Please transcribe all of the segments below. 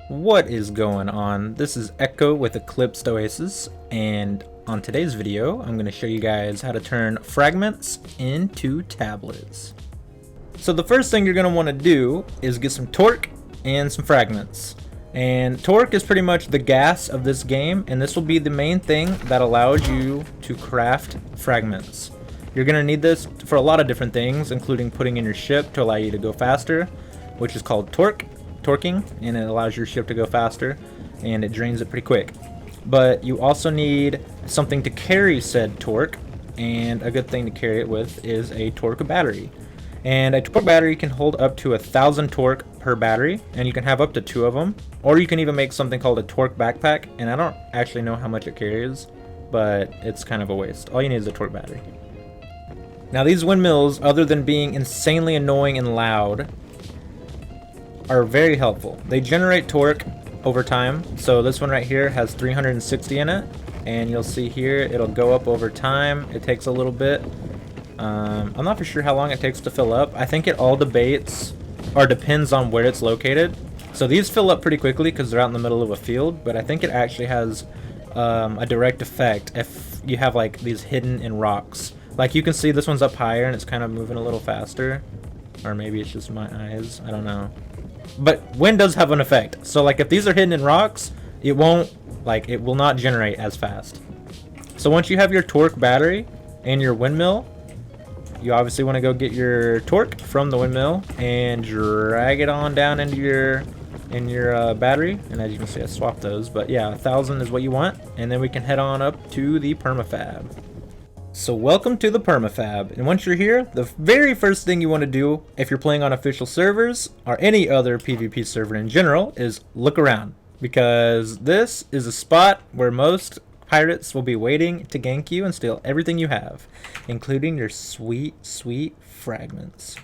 What is going on? This is Echo with Eclipsed Oasis, and on today's video I'm going to show you guys how to turn fragments into tablets. So the first thing you're going to want to do is get some torque and some fragments. And torque is pretty much the gas of this game, and this will be the main thing that allows you to craft fragments. You're going to need this for a lot of different things, including putting in your ship to allow you to go faster, which is called torquing, and it allows your ship to go faster, and it drains it pretty quick. But you also need something to carry said torque, and a good thing to carry it with is a torque battery. And a torque battery can hold up to 1,000 torque per battery, and you can have up to 2 of them, or you can even make something called a torque backpack, and I don't actually know how much it carries, but it's kind of a waste. All you need is a torque battery. Now these windmills, other than being insanely annoying and loud, are very helpful. They generate torque over time. So this one right here has 360 in it, and you'll see here it'll go up over time. It takes a little bit. I'm not for sure how long it takes to fill up. I think it all depends on where it's located. So these fill up pretty quickly because they're out in the middle of a field, but I think it actually has a direct effect if you have like these hidden in rocks. Like you can see this one's up higher and it's kind of moving a little faster, or maybe it's just my eyes, I don't know. But wind does have an effect. So like if these are hidden in rocks, it will not generate as fast. So once you have your torque battery and your windmill, you obviously want to go get your torque from the windmill and drag it on down into your battery. And as you can see, I swapped those, but yeah, 1,000 is what you want, and then we can head on up to the Perma Fab. So welcome to the Perma Fab, and once you're here, the very first thing you want to do if you're playing on official servers or any other PvP server in general is look around, because this is a spot where most pirates will be waiting to gank you and steal everything you have, including your sweet fragments.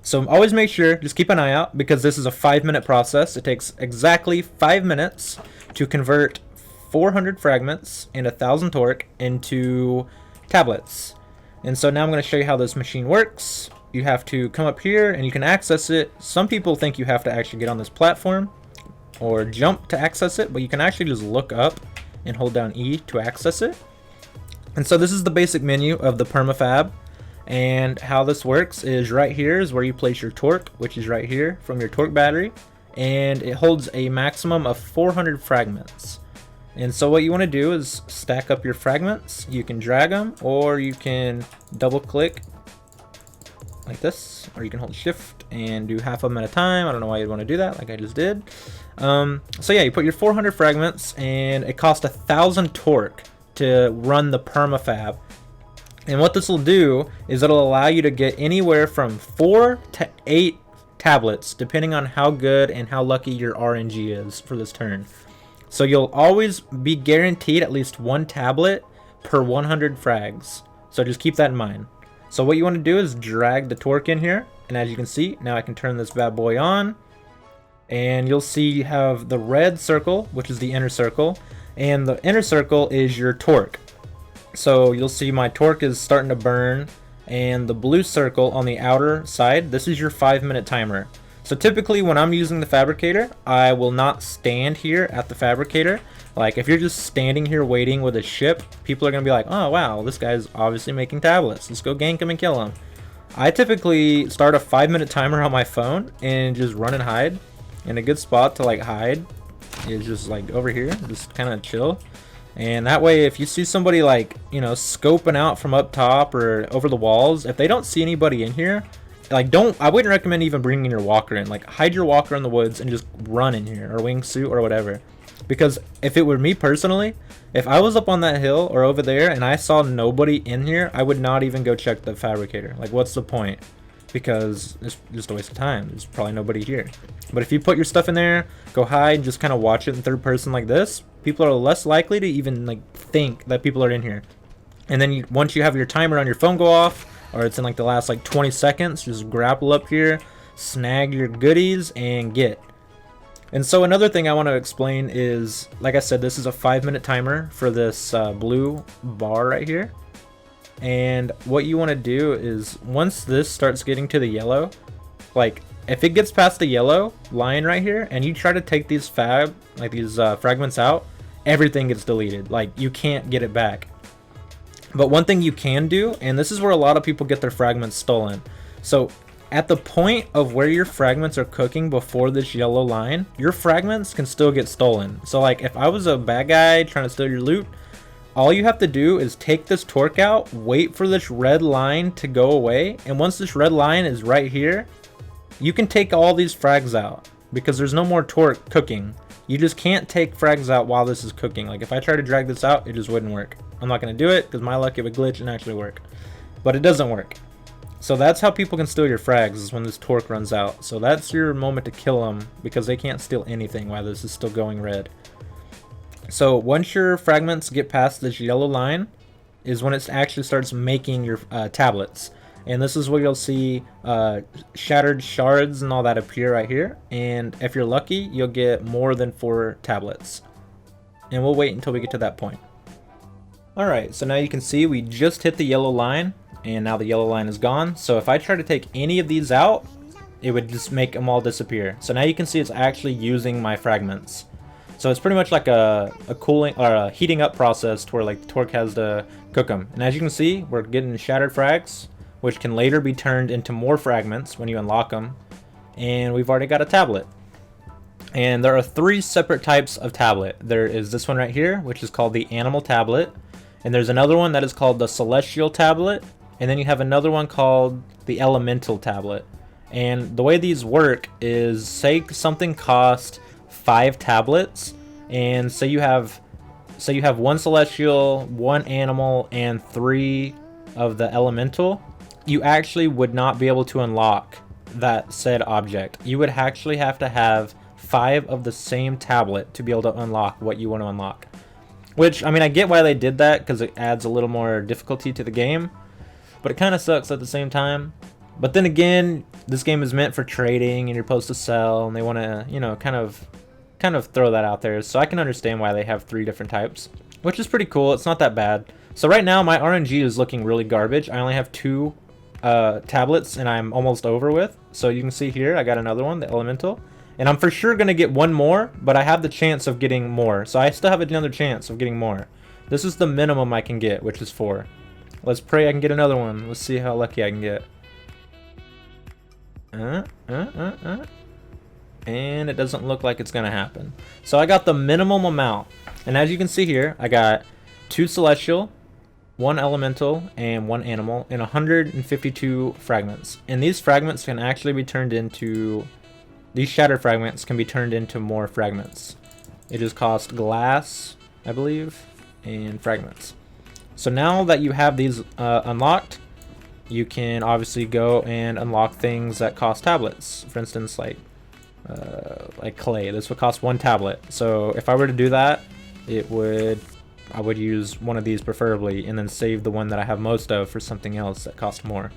So always make sure, just keep an eye out, because this is a 5-minute process. It takes exactly 5 minutes to convert 400 fragments and 1,000 torque into tablets. And so now I'm going to show you how this machine works. You have to come up here and you can access it. Some people think you have to actually get on this platform or jump to access it, but you can actually just look up and hold down E to access it. And so this is the basic menu of the Perma Fab, and how this works is right here is where you place your torque, which is right here from your torque battery, and it holds a maximum of 400 fragments. And so what you want to do is stack up your fragments. You can drag them, or you can double click like this, or you can hold shift and do half of them at a time. I don't know why you'd want to do that like I just did. So yeah, you put your 400 fragments, and it costs 1,000 torque to run the Perma Fab. And what this will do is it'll allow you to get anywhere from 4 to 8 tablets, depending on how good and how lucky your RNG is for this turn. So you'll always be guaranteed at least 1 tablet per 100 frags. So just keep that in mind. So what you want to do is drag the torque in here. And as you can see, now I can turn this bad boy on. And you'll see you have the red circle, which is the inner circle. And the inner circle is your torque. So you'll see my torque is starting to burn. And the blue circle on the outer side, this is your 5-minute timer. So typically when I'm using the Fabricator, I will not stand here at the Fabricator. Like if you're just standing here waiting with a ship, people are going to be like, oh wow, this guy's obviously making tablets. Let's go gank him and kill him. I typically start a 5-minute timer on my phone and just run and hide. And a good spot to like hide is just like over here, just kind of chill. And that way if you see somebody like, you know, scoping out from up top or over the walls, if they don't see anybody in here, like I wouldn't recommend even bringing your walker in. Like hide your walker in the woods and just run in here, or wingsuit or whatever. Because if it were me personally, if I was up on that hill or over there and I saw nobody in here, I would not even go check the Fabricator. Like what's the point? Because it's just a waste of time. There's probably nobody here. But if you put your stuff in there, go hide, just kind of watch it in third person like this, people are less likely to even like think that people are in here. And then once you have your timer on your phone go off, or it's in like the last like 20 seconds, just grapple up here, snag your goodies, and get. And so another thing I want to explain is, like I said, this is a 5-minute timer for this blue bar right here. And what you want to do is once this starts getting to the yellow, like if it gets past the yellow line right here and you try to take these fragments out, everything gets deleted. Like, you can't get it back. But one thing you can do, and this is where a lot of people get their fragments stolen. So at the point of where your fragments are cooking before this yellow line, your fragments can still get stolen. So like, if I was a bad guy trying to steal your loot, all you have to do is take this torque out, wait for this red line to go away, and once this red line is right here, you can take all these frags out because there's no more torque cooking. You just can't take frags out while this is cooking. Like, if I try to drag this out, it just wouldn't work. I'm not going to do it because my luck, it would glitch and actually work. But it doesn't work. So that's how people can steal your frags, is when this torque runs out. So that's your moment to kill them, because they can't steal anything while this is still going red. So once your fragments get past this yellow line is when it actually starts making your tablets. And this is where you'll see shattered shards and all that appear right here. And if you're lucky, you'll get more than 4 tablets. And we'll wait until we get to that point. Alright, so now you can see we just hit the yellow line. And now the yellow line is gone. So if I try to take any of these out, it would just make them all disappear. So now you can see it's actually using my fragments. So it's pretty much like a cooling or a heating up process to where like the torque has to cook them. And as you can see, we're getting shattered frags, which can later be turned into more fragments when you unlock them. And we've already got a tablet. And there are 3 separate types of tablet. There is this one right here, which is called the animal tablet. And there's another one that is called the celestial tablet. And then you have another one called the elemental tablet. And the way these work is, say something cost 5 tablets, and say you have 1 celestial, 1 animal, and 3 of the elemental, you actually would not be able to unlock that said object. You would actually have to have 5 of the same tablet to be able to unlock what you want to unlock. Which, I mean, I get why they did that, because it adds a little more difficulty to the game. But it kind of sucks at the same time. But then again, this game is meant for trading and you're supposed to sell, and they want to, you know, kind of throw that out there. So I can understand why they have 3 different types, which is pretty cool. It's not that bad. So right now my RNG is looking really garbage. I only have 2 tablets and I'm almost over with. So you can see here I got another one, the elemental, and I'm for sure going to get 1 more, but I have the chance of getting more. So I still have another chance of getting more. This is the minimum I can get, which is 4. Let's pray I can get another one. Let's see how lucky I can get. And it doesn't look like it's gonna happen. So I got the minimum amount. And as you can see here, I got 2 celestial, 1 elemental, and 1 animal, and 152 fragments. And these fragments can actually be turned into... These shattered fragments can be turned into more fragments. It just costs glass, I believe, and fragments. So now that you have these unlocked, you can obviously go and unlock things that cost tablets. For instance, like clay. This would cost 1 tablet. So if I were to do that, I would use one of these preferably, and then save the one that I have most of for something else that costs more.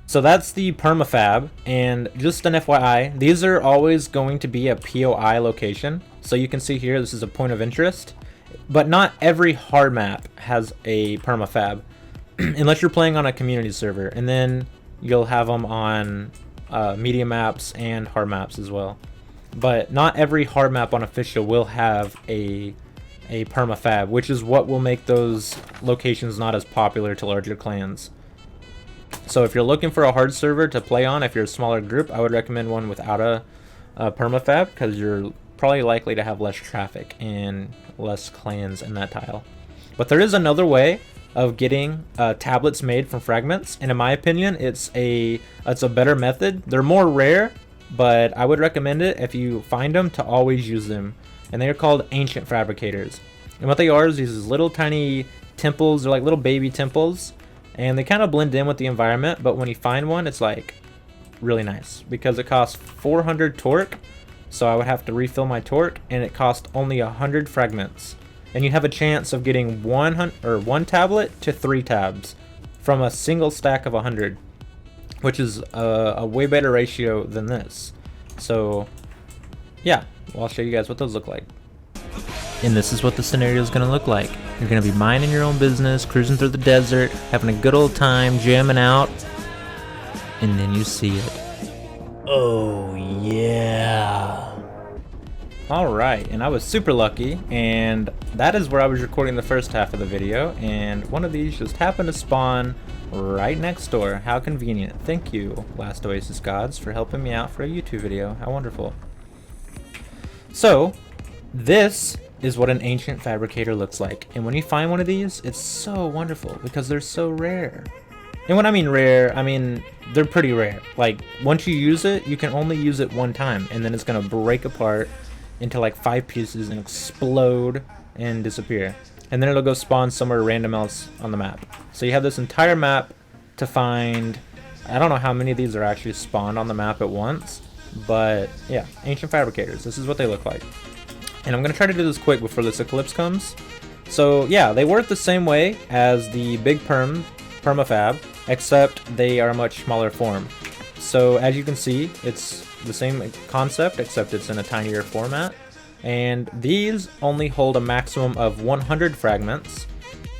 So that's the Perma Fab, and just an FYI, these are always going to be a POI location. So you can see here, this is a point of interest. But not every hard map has a Perma Fab, unless you're playing on a community server, and then you'll have them on medium maps and hard maps as well. But not every hard map on official will have a Perma Fab, which is what will make those locations not as popular to larger clans. So if you're looking for a hard server to play on, if you're a smaller group, I would recommend one without a Perma Fab, because you're probably likely to have less traffic and less clans in that tile. But there is another way of getting tablets made from fragments, and in my opinion it's a better method. They're more rare, but I would recommend it if you find them to always use them. And they are called ancient fabricators, and what they are is these little tiny temples. They're like little baby temples, and they kind of blend in with the environment, but when you find one, it's like really nice because it costs 400 torque. So I would have to refill my torque, and it cost only 100 fragments. And you have a chance of getting 1 tablet to 3 tabs from a single stack of 100, which is a way better ratio than this. So yeah, well, I'll show you guys what those look like. And this is what the scenario is going to look like. You're going to be minding your own business, cruising through the desert, having a good old time, jamming out, and then you see it. Oh yeah. Alright, and I was super lucky, and that is where I was recording the first half of the video, and one of these just happened to spawn right next door. How convenient. Thank you, Last Oasis gods, for helping me out for a YouTube video. How wonderful. So, this is what an ancient fabricator looks like, and when you find one of these, it's so wonderful because they're so rare. And when I mean rare, I mean they're pretty rare. Like, once you use it, you can only use it one time, and then it's gonna break apart into like 5 pieces and explode and disappear. And then it'll go spawn somewhere random else on the map. So you have this entire map to find. I don't know how many of these are actually spawned on the map at once, but yeah, ancient fabricators. This is what they look like. And I'm gonna try to do this quick before this eclipse comes. So yeah, they work the same way as the big Perma Fab, except they are a much smaller form. So as you can see, it's the same concept, except it's in a tinier format. And these only hold a maximum of 100 fragments,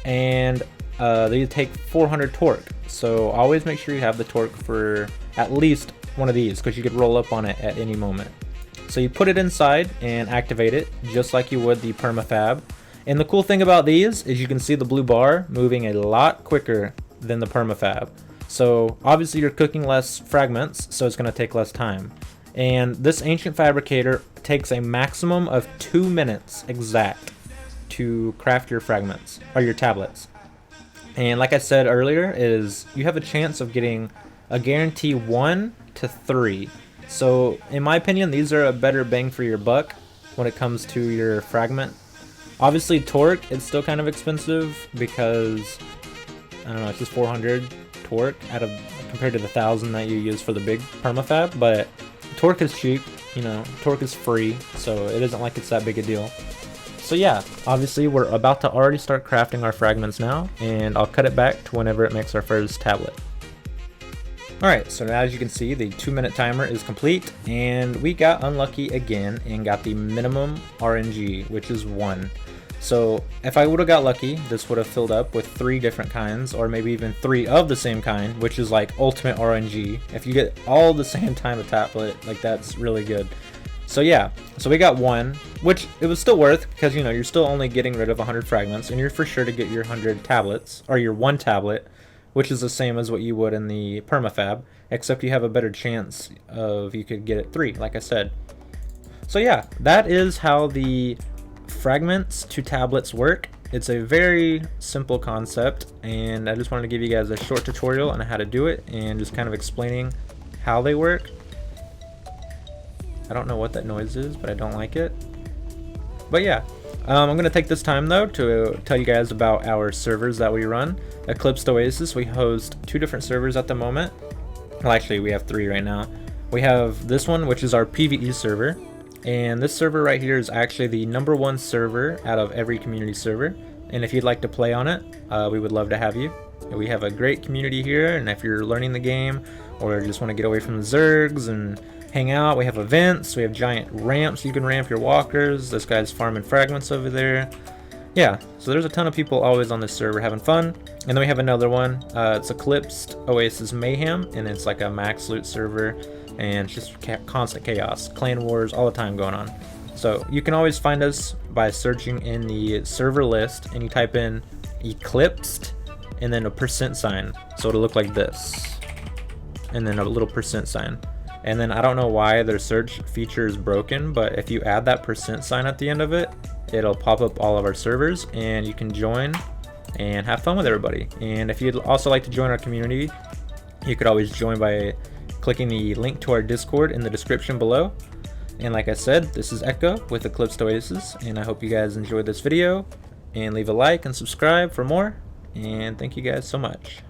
and they take 400 torque. So always make sure you have the torque for at least one of these, because you could roll up on it at any moment. So you put it inside and activate it, just like you would the Perma Fab. And the cool thing about these is you can see the blue bar moving a lot quicker than the Perma Fab. So obviously you're cooking less fragments, so it's going to take less time. And this ancient fabricator takes a maximum of 2 minutes exact to craft your fragments, or your tablets. And like I said earlier, is you have a chance of getting a guarantee 1 to 3. So in my opinion, these are a better bang for your buck when it comes to your fragment. Obviously torque, it's still kind of expensive because, I don't know, it's just 400 torque compared to the 1,000 that you use for the big Perma Fab, but torque is cheap, you know, torque is free, so it isn't like it's that big a deal. So yeah, obviously we're about to already start crafting our fragments now, and I'll cut it back to whenever it makes our first tablet. Alright, so now as you can see, the 2-minute timer is complete, and we got unlucky again and got the minimum RNG, which is 1. So if I would have got lucky, this would have filled up with 3 different kinds, or maybe even 3 of the same kind, which is like ultimate RNG. If you get all the same time a tablet, like that's really good. So yeah, so we got 1, which it was still worth, because you know, you're still only getting rid of 100 fragments, and you're for sure to get your 100 tablets, or your 1 tablet, which is the same as what you would in the Perma Fab, except you have a better chance of you could get it 3, like I said. So yeah, that is how the fragments to tablets work. It's a very simple concept, and I just wanted to give you guys a short tutorial on how to do it and just kind of explaining how they work. I don't know what that noise is, but I don't like it. But yeah, I'm going to take this time though to tell you guys about our servers that we run. Eclipsed Oasis, we host 2 different servers at the moment. Well, actually we have 3 right now. We have this one, which is our PvE server. And this server right here is actually the #1 server out of every community server. And if you'd like to play on it, we would love to have you. We have a great community here, and if you're learning the game or just want to get away from the zergs and hang out, we have events, we have giant ramps you can ramp your walkers. This guy's farming fragments over there. Yeah, so there's a ton of people always on this server having fun. And then we have another one, it's Eclipsed Oasis Mayhem, and it's like a max loot server. And it's just constant chaos, clan wars all the time going on. So you can always find us by searching in the server list, and you type in Eclipsed and then a %sign, so it'll look like this, and then a little %sign. And then I don't know why their search feature is broken, but if you add that % at the end of it, it'll pop up all of our servers, and you can join and have fun with everybody. And if you'd also like to join our community, you could always join by clicking the link to our Discord in the description below. And like I said, this is Echo with Eclipsed Oasis, and I hope you guys enjoyed this video, and leave a like and subscribe for more, and thank you guys so much.